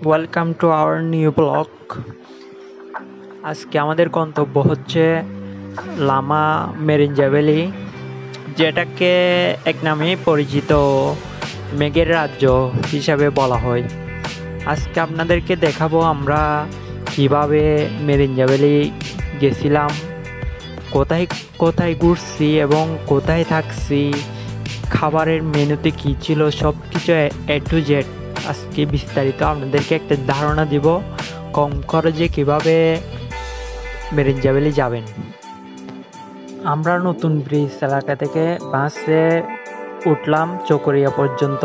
Welcome to our new blog. আজকে আমাদের গন্তব্য হচ্ছে লামা মেরিঞ্জা ভ্যালি, যেটাকে এক নামে পরিচিত মেঘের রাজ্য হিসাবে বলা হয়। আজকে আপনাদেরকে দেখাবো আমরা কিভাবে মেরিঞ্জা ভ্যালি গেছিলাম, কোথায় কোথায় ঘুরছি এবং কোথায় থাকছি, খাবারের মেনুতে কী ছিল, সব কিছু এ টু জেড আজকে বিস্তারিত আপনাদেরকে একটা ধারণা দিব কম খরচে কিভাবে মেরিঞ্জা ভ্যালি যাবেন। আমরা নতুন ব্রিজ এলাকা থেকে বাসে উঠলাম চকরিয়া পর্যন্ত।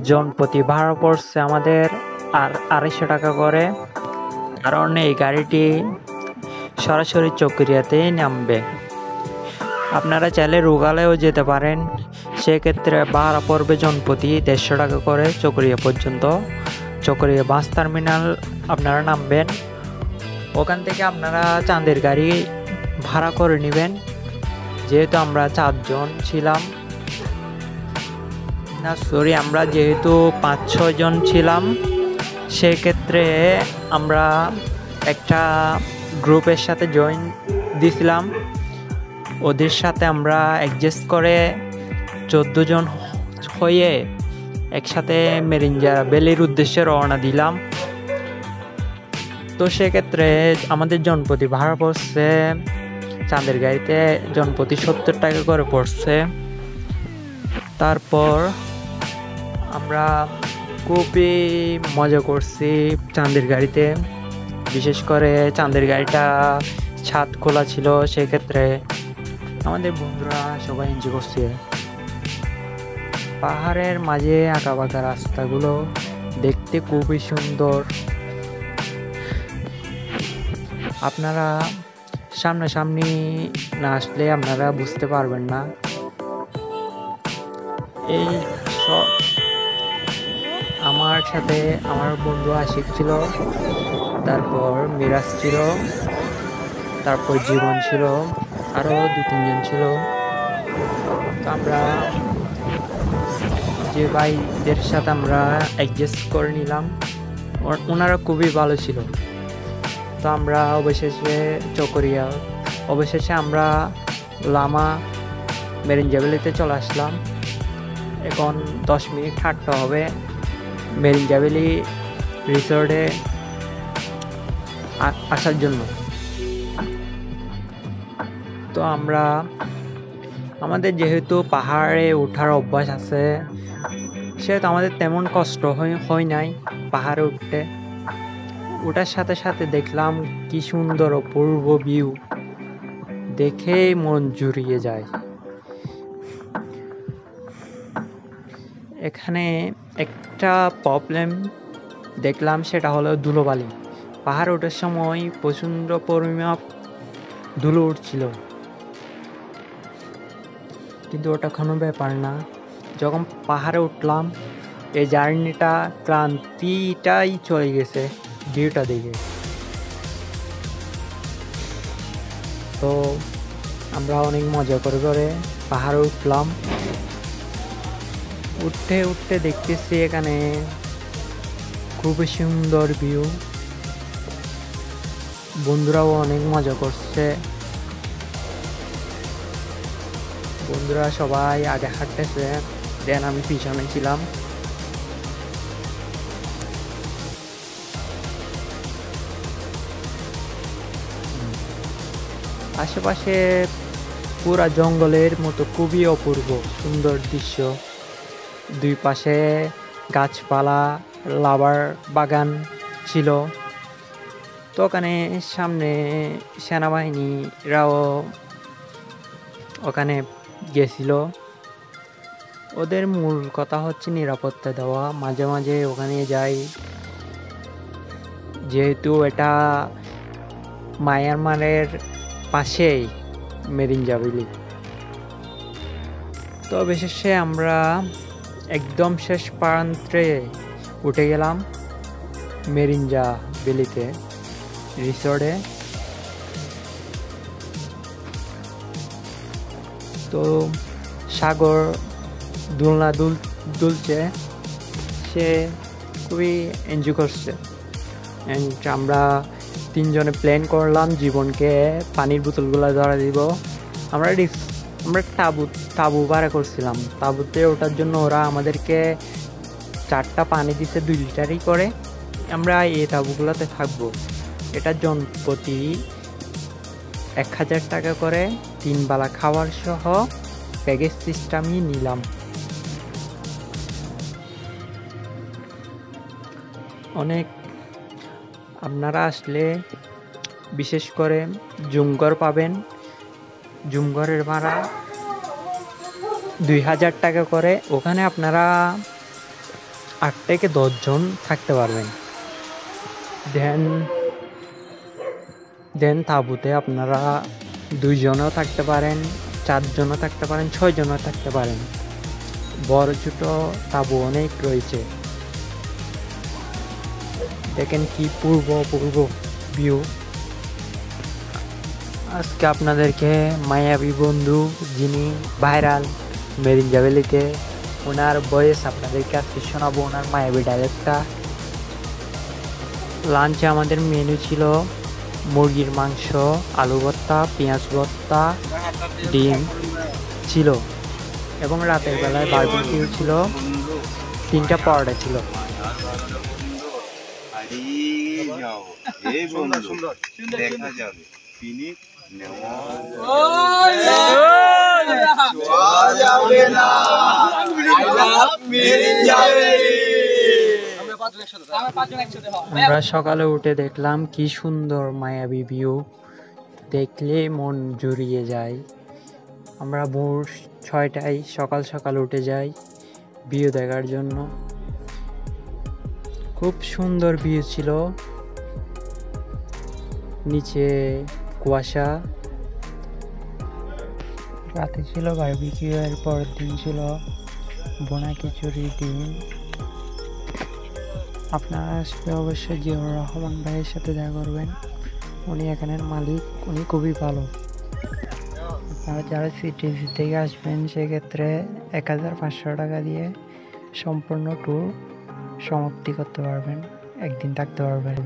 জনপ্রতি ভাড়া পড়ছে আমাদের 250 টাকা করে, কারণ এই গাড়িটি সরাসরি চকরিয়াতেই নামবে। আপনারা চাইলে রুগালেও যেতে পারেন, সেক্ষেত্রে ভাড়া পড়বে জনপ্রতি 150 টাকা করে চকরিয়া পর্যন্ত। চকরিয়া বাস টার্মিনাল আপনারা নামবেন, ওখান থেকে আপনারা চাঁদের গাড়ি ভাড়া করে নেবেন। যেহেতু আমরা 4 জন ছিলাম, আমরা যেহেতু 5-6 জন ছিলাম, সেক্ষেত্রে আমরা একটা গ্রুপের সাথে জয়েন দিয়েছিলাম। ওদের সাথে আমরা অ্যাডজাস্ট করে 14 জন হয়ে একসাথে মেরিঞ্জা ভ্যালির উদ্দেশ্যে রওনা দিলাম। তো সেক্ষেত্রে আমাদের জনপ্রতি ভাড়া পড়ছে চাঁদের গাড়িতে জনপ্রতি 70 টাকা করে পড়ছে। তারপর আমরা খুবই মজা করছি চাঁদের গাড়িতে, বিশেষ করে চাঁদের গাড়িটা ছাদ খোলা ছিল, সেক্ষেত্রে আমাদের বন্ধুরা সবাই এনজয় করছে। পাহাড়ের মাঝে আঁকাবাঁকা রাস্তাগুলো দেখতে খুবই সুন্দর। আপনারা সামনাসামনি না আসলে আপনারা বুঝতে পারবেন না। এই সব আমার সাথে আমার বন্ধু আশিক ছিল, তারপর মিরাজ ছিল, তারপর জীবন ছিল, আরও 2-3 জন ছিল। তো আমরা যে ভাইদের সাথে আমরা অ্যাডজাস্ট করে নিলাম, ওনারা খুবই ভালো ছিল। তো আমরা অবশেষে আমরা লামা মেরিঞ্জা ভ্যালিতে চলে আসলাম। এখন 10 মিনিট হাঁটতে হবে মেরিঞ্জা ভ্যালি রিসোর্টে আসার জন্য। তো আমাদের যেহেতু পাহাড়ে ওঠার অভ্যাস আছে, সেহেতু আমাদের তেমন কষ্ট হয় নাই পাহাড়ে উঠতে। ওটার সাথে সাথে দেখলাম কি সুন্দর অপূর্ব ভিউ, দেখেই মন জুড়িয়ে যায়। এখানে একটা প্রবলেম দেখলাম, সেটা হলো ধুলোবালি। পাহাড়ে ওঠার সময় প্রচণ্ড পরিমাপ ধুলো উঠছিল, কিন্তু ওটা কোনো ব্যাপার না। যখন পাহাড়ে উঠলাম, এই জার্নিটা ক্লান্তিটাই চলে গেছে ভিউটা দেখে। তো আমরা অনেক মজা করে পাহাড়ে উঠলাম। উঠতে উঠতে দেখতেছি এখানে খুবই সুন্দর ভিউ। বন্ধুরাও অনেক মজা করছে, বন্ধুরা সবাই আগে হাঁটতেছে, দেন আমি পিছনে ছিলাম। আশেপাশে পুরা জঙ্গলের মতো খুবই অপূর্ব সুন্দর দৃশ্য। দুই পাশে গাছপালা, লাবার বাগান ছিল। তো ওখানে সামনে সেনাবাহিনীরাও ওখানে গেছিল। ওদের মূল কথা হচ্ছে নিরাপত্তা দেওয়া। মাঝে মাঝে ওখানে যাই, যেহেতু এটা মায়ানমারের পাশেই মেরিঞ্জা ভ্যালি। তো অবশেষে আমরা একদম শেষ প্রান্তে উঠে গেলাম মেরিঞ্জা ভ্যালিতে রিসোর্টে। তো সাগর দুলছে, সে খুবই এনজয় করছে। অ্যান্ড আমরা তিনজনে প্ল্যান করলাম জীবনকে পানির বোতলগুলো ধরা দিব। আমরা তাবু ভাড়া করছিলাম। তাবুতে ওঠার জন্য ওরা আমাদেরকে 4টা পানি দিতে 2 লিটারই করে। আমরা এই তাবুগুলোতে থাকবো। এটা জনপ্রতি 1000 টাকা করে 3 বেলা খাওয়ার সহ প্যাকেজ সিস্টেমই নিলাম। অনেক আপনারা আসলে বিশেষ করে জুমঘর পাবেন। জুমঘরের ভাড়া 2000 টাকা করে। ওখানে আপনারা 8 থেকে 10 জন থাকতে পারবেন। দেন তাঁবুতে আপনারা 2 জনও থাকতে পারেন, 4 জনও থাকতে পারেন, 6 জনও থাকতে পারেন। বড় ছোট তাঁবু অনেক রয়েছে। দেখেন কি পূর্ব ভিউ। আজকে আপনাদেরকে মায়াবী বন্ধু যিনি ভাইরাল মেরিঞ্জা ভ্যালিতে, ওনার ভয়েস আপনাদেরকে আজকে শোনাবো, ওনার মায়াবী ডায়লগটা। লাঞ্চে আমাদের মেনু ছিল মুরগির মাংস, আলু ভর্তা, পেঁয়াজ ভর্তা, ডিম ছিল এবং রাতের বেলায় বারবিকিউ ছিল, 3টা পরোটা ছিল। আমরা সকালে উঠে দেখলাম কি সুন্দর মায়াবী ভিউ, দেখলে মন জুড়িয়ে যায়। আমরা ভোর 6টায় সকাল উঠে যাই ভিউ দেখার জন্য। খুব সুন্দর ভিউ ছিল, নিচে কুয়াশা। রাতে ছিল বারবিকিউ, এর পরের দিন ছিল বোনা খিচুড়ি ডিম। আপনারা আসলে অবশ্যই জিয়াউর রহমান ভাইয়ের সাথে দেখা করবেন, উনি এখানের মালিক, উনি খুবই ভালো। আপনারা যারা সিটিসি থেকে আসবেন সেক্ষেত্রে 1500 টাকা দিয়ে সম্পূর্ণ ট্যুর সমাপ্তি করতে পারবেন, একদিন থাকতে পারবেন।